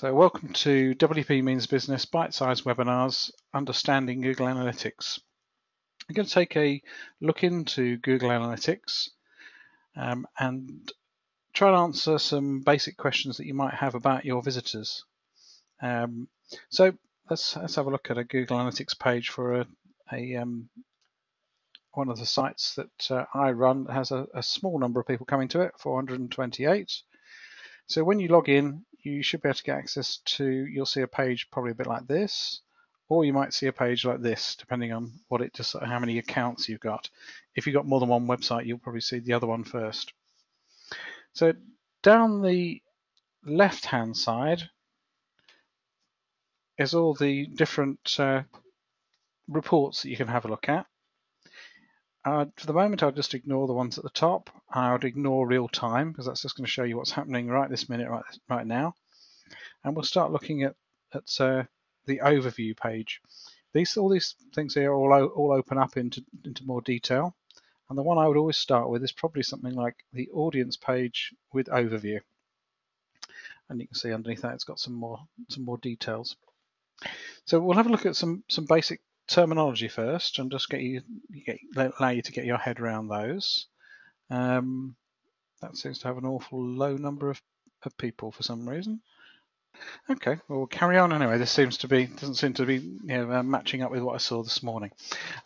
So welcome to WP Means Business Bite-Sized Webinars, Understanding Google Analytics. I'm going to take a look into Google Analytics and try and answer some basic questions that you might have about your visitors. So let's have a look at a Google Analytics page for one of the sites that I run that has a small number of people coming to it, 428. So when you log in, you should be able to get access to, you'll see a page probably a bit like this, or you might see a page like this, depending on how many accounts you've got. If you've got more than one website, you'll probably see the other one first. So down the left-hand side is all the different reports that you can have a look at. For the moment, I'll just ignore the ones at the top. I would ignore real time because that's just going to show you what's happening right this minute, right now. And we'll start looking at the overview page. All these things here all open up into more detail. And the one I would always start with is probably something like the audience page with overview. And you can see underneath that it's got some more details. So we'll have a look at some basic terminology first, and just allow you to get your head around those. That seems to have an awful low number of people for some reason. Okay, well, we'll carry on anyway. This doesn't seem to be matching up with what I saw this morning.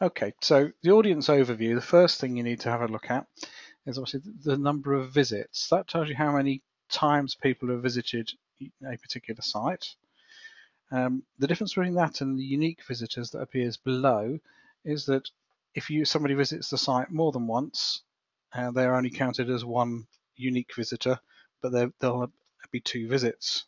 Okay, so the audience overview, the first thing you need to have a look at is obviously the number of visits. That tells you how many times people have visited a particular site. The difference between that and the unique visitors that appears below is that if somebody visits the site more than once, they're only counted as one unique visitor, but there'll be 2 visits.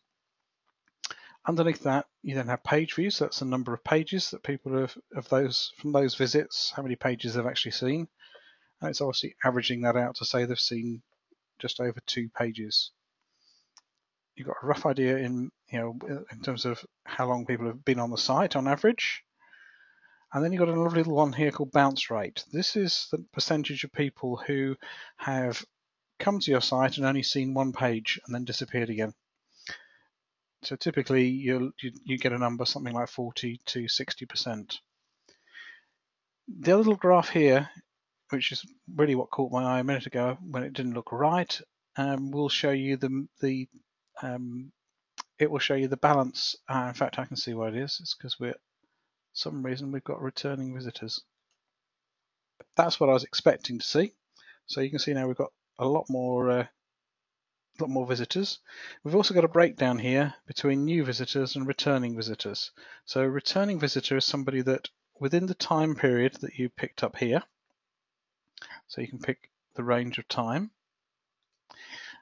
Underneath that, you then have page views. So that's the number of pages that people from those visits, how many pages they've actually seen. And it's obviously averaging that out to say they've seen just over 2 pages. You've got a rough idea in terms of how long people have been on the site on average. And then you've got a lovely little one here called bounce rate. This is the percentage of people who have come to your site and only seen 1 page and then disappeared again. So typically you get a number something like 40 to 60%. The other little graph here, which is really what caught my eye a minute ago when it didn't look right, will show you it will show you the balance. In fact, I can see what it is. It's because some reason we've got returning visitors. That's what I was expecting to see. So you can see now we've got a lot more visitors. We've also got a breakdown here between new visitors and returning visitors. So a returning visitor is somebody that within the time period that you picked up here, so you can pick the range of time,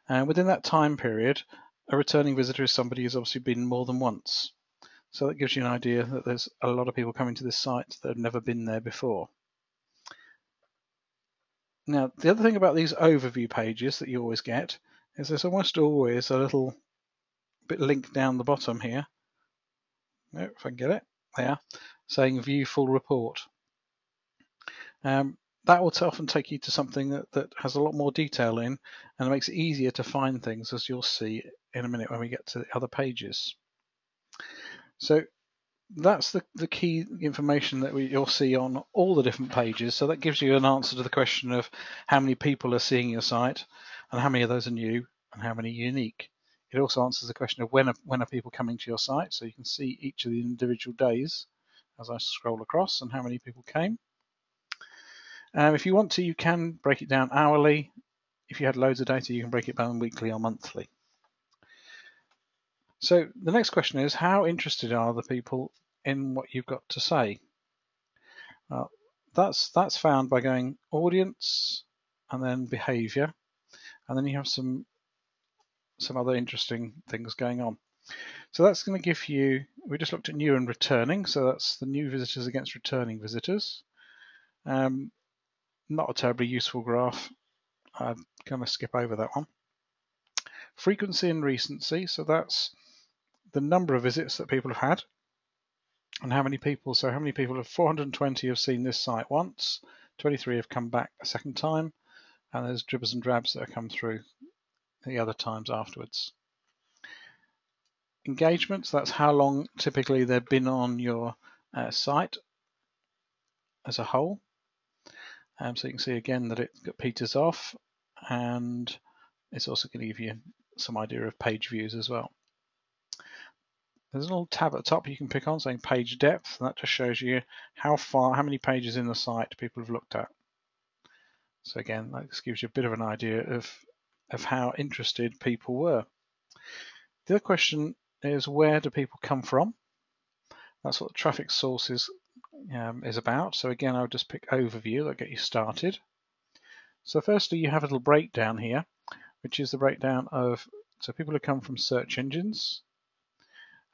and within that time period, a returning visitor is somebody who's obviously been more than once. So that gives you an idea that there's a lot of people coming to this site that have never been there before. Now, the other thing about these overview pages that you always get is there's almost always a little bit linked down the bottom here. If I can get it, there, saying view full report. That will often take you to something that has a lot more detail in, and it makes it easier to find things, as you'll see in a minute when we get to the other pages. So that's the key information that you'll see on all the different pages. So that gives you an answer to the question of how many people are seeing your site, and how many of those are new, and how many are unique. It also answers the question of when are people coming to your site, so you can see each of the individual days as I scroll across and how many people came. If you want to, you can break it down hourly. If you had loads of data, you can break it down weekly or monthly. So the next question is, how interested are the people in what you've got to say? That's found by going audience and then behavior, and then you have some other interesting things going on. So that's going to give you, we just looked at new and returning, so that's the new visitors against returning visitors. Not a terribly useful graph. I'm going to skip over that one. Frequency and recency, so that's the number of visits that people have had and how many people. So how many people have 420 have seen this site once, 23 have come back a second time, and there's dribbles and drabs that have come through the other times afterwards. Engagements, that's how long typically they've been on your site as a whole. So you can see again that it peters off, and it's also going to give you some idea of page views as well. There's a little tab at the top you can pick on saying page depth, and that just shows you how many pages in the site people have looked at. So again, that just gives you a bit of an idea of how interested people were. The other question is, where do people come from? That's what the traffic sources is about. So again, I'll just pick overview, that'll get you started. So firstly, you have a little breakdown here, which is the breakdown of people who come from search engines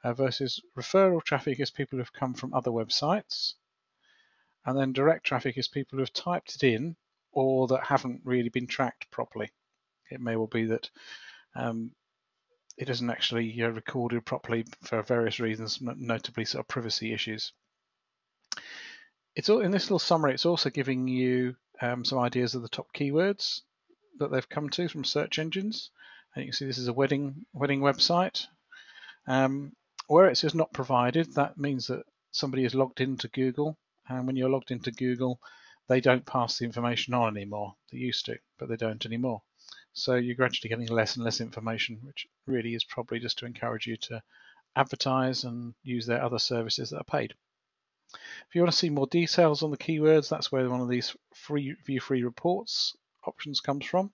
versus referral traffic is people who've come from other websites, and then direct traffic is people who've typed it in or that haven't really been tracked properly. It may well be that it isn't actually recorded properly for various reasons, notably sort of privacy issues. It's all in this little summary. It's also giving you some ideas of the top keywords that they've come to from search engines. And you can see this is a wedding website. Where it says not provided, that means that somebody is logged into Google, and when you're logged into Google, they don't pass the information on anymore. They used to, but they don't anymore. So you're gradually getting less and less information, which really is probably just to encourage you to advertise and use their other services that are paid. If you want to see more details on the keywords, that's where one of these view free reports options comes from.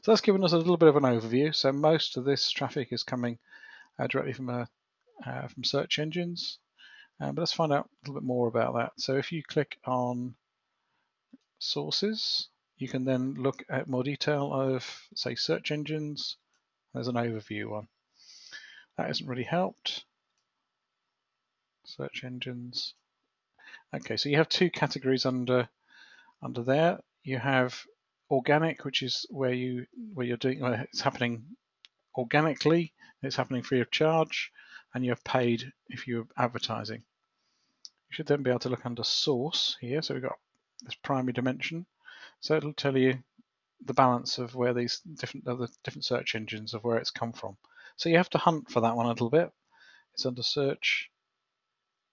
So that's given us a little bit of an overview. So most of this traffic is coming directly from search engines, but let's find out a little bit more about that. So if you click on sources, you can then look at more detail of, say, search engines. There's an overview one. That hasn't really helped. Search engines. Okay, so you have two categories under there. You have organic, which is where you're doing, it's happening organically, it's happening free of charge, and you have paid if you're advertising. You should then be able to look under source here. So we've got this primary dimension. So it'll tell you the balance of where these different search engines of where it's come from. So you have to hunt for that one a little bit. It's under search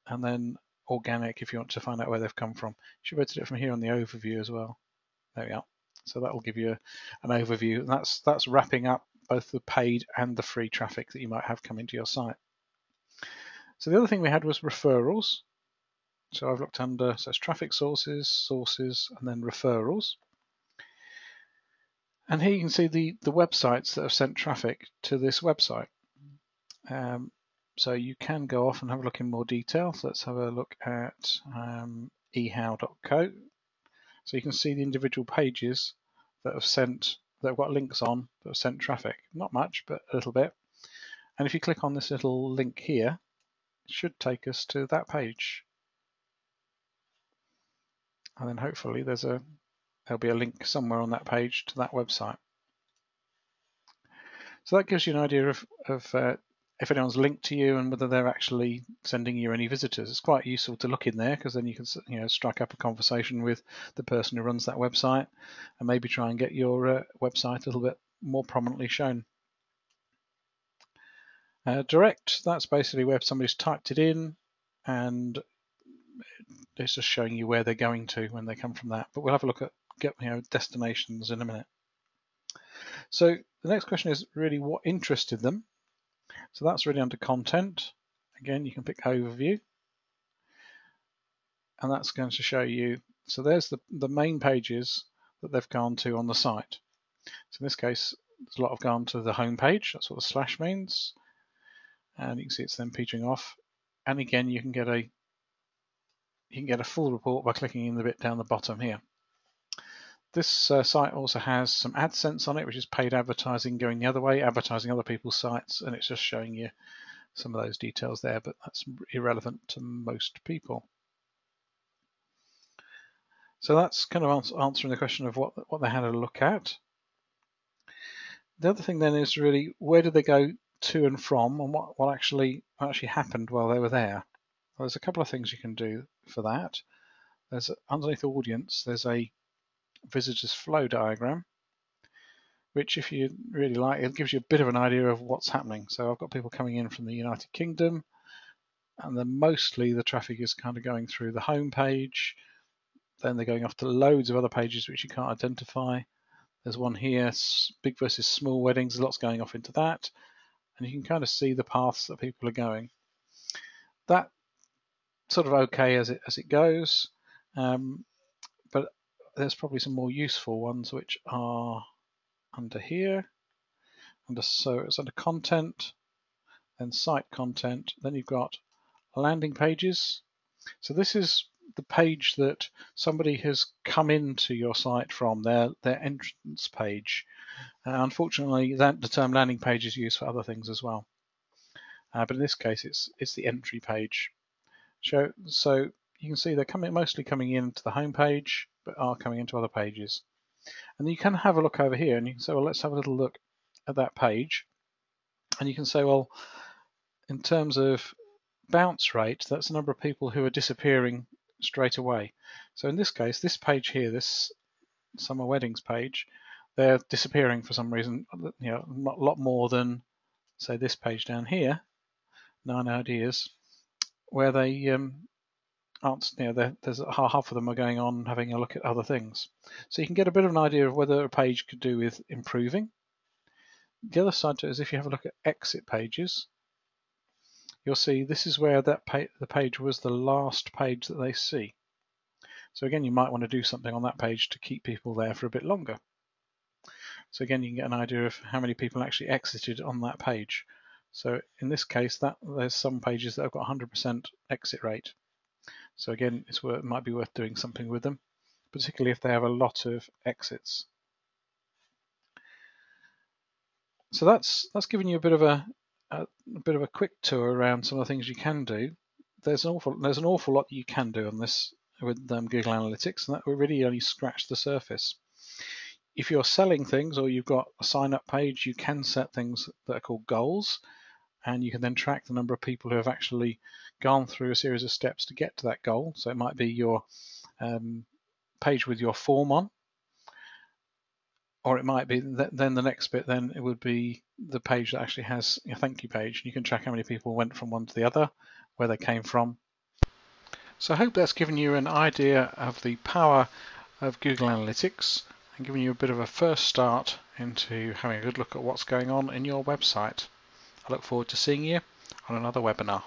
and then organic if you want to find out where they've come from. You should be able to do it from here on the overview as well. There we are. So that will give you an overview, and that's wrapping up both the paid and the free traffic that you might have coming to your site. So the other thing we had was referrals. So I've looked under, so it's traffic sources, and then referrals. And here you can see the websites that have sent traffic to this website. So you can go off and have a look in more detail. So let's have a look at ehow.co. So you can see the individual pages that have got links on that have sent traffic. Not much, but a little bit. And if you click on this little link here, it should take us to that page. And then hopefully there'll be a link somewhere on that page to that website. So that gives you an idea of if anyone's linked to you and whether they're actually sending you any visitors. It's quite useful to look in there because then you can strike up a conversation with the person who runs that website and maybe try and get your website a little bit more prominently shown. Direct, that's basically where somebody's typed it in and it's just showing you where they're going to when they come from that. But we'll have a look at destinations in a minute. So the next question is really what interested them. So that's really under content. Again, you can pick overview. And that's going to show you, so there's the main pages that they've gone to on the site. So in this case, there's a lot have gone to the home page. That's what the slash means. And you can see it's then petering off. And again, you can get a full report by clicking in the bit down the bottom here. This site also has some AdSense on it, which is paid advertising going the other way, advertising other people's sites, and it's just showing you some of those details there, but that's irrelevant to most people. So that's kind of answering the question of what they had a look at. The other thing then is really where did they go to and from, and what actually happened while they were there. Well, there's a couple of things you can do for that. There's underneath audience, there's a visitors flow diagram. which if you really like, it gives you a bit of an idea of what's happening. So I've got people coming in from the United Kingdom, and then mostly the traffic is kind of going through the home page. Then they're going off to loads of other pages which you can't identify. There's one here, big versus small weddings, lots going off into that. And you can kind of see the paths that people are going. That sort of okay as it goes, but there's probably some more useful ones which are under here. So it's under content, then site content, then you've got landing pages. So this is the page that somebody has come into your site from, their entrance page. Unfortunately, the term landing page is used for other things as well. But in this case, it's the entry page. So you can see they're mostly coming into the home page, but are coming into other pages. And you can have a look over here, and you can say, well, let's have a little look at that page. And you can say, well, in terms of bounce rate, that's the number of people who are disappearing straight away. So in this case, this page here, this summer weddings page, they're disappearing for some reason, a lot more than, say, this page down here, 9 ideas, where they aren't, there's half of them are going on having a look at other things. So you can get a bit of an idea of whether a page could do with improving. The other side to it is if you have a look at exit pages, you'll see this is where the page was the last page that they see. So again, you might want to do something on that page to keep people there for a bit longer. So again, you can get an idea of how many people actually exited on that page. So in this case, there's some pages that have got 100% exit rate. So again, it might be worth doing something with them, particularly if they have a lot of exits. So that's given you a bit of a quick tour around some of the things you can do. There's an awful lot you can do on this with Google Analytics, and that will really only scratch the surface. If you're selling things or you've got a sign-up page, you can set things that are called goals, and you can then track the number of people who have actually gone through a series of steps to get to that goal. So it might be your page with your form on, or it might be then the next bit, then it would be the page that actually has your thank you page. You can track how many people went from one to the other, where they came from. So I hope that's given you an idea of the power of Google Analytics and given you a bit of a first start into having a good look at what's going on in your website. I look forward to seeing you on another webinar.